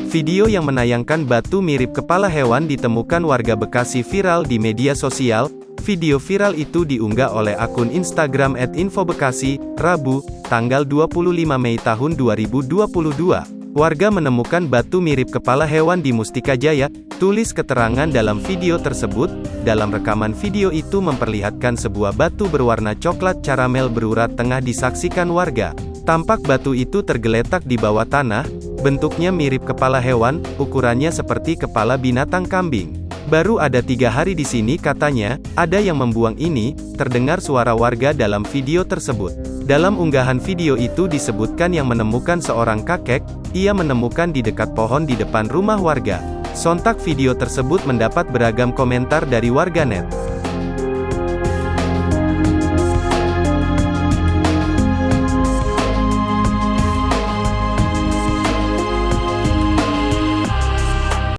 Video yang menayangkan batu mirip kepala hewan ditemukan warga Bekasi viral di media sosial. Video viral itu diunggah oleh akun Instagram @infobekasi, Rabu, tanggal 25 Mei tahun 2022. Warga menemukan batu mirip kepala hewan di Mustika Jaya, tulis keterangan dalam video tersebut. Dalam rekaman video itu memperlihatkan sebuah batu berwarna coklat caramel berurat tengah disaksikan warga. Tampak batu itu tergeletak di bawah tanah, bentuknya mirip kepala hewan, ukurannya seperti kepala binatang kambing. Baru ada 3 hari di sini katanya, ada yang membuang ini, terdengar suara warga dalam video tersebut. Dalam unggahan video itu disebutkan yang menemukan seorang kakek, ia menemukan di dekat pohon di depan rumah warga. Sontak video tersebut mendapat beragam komentar dari warganet.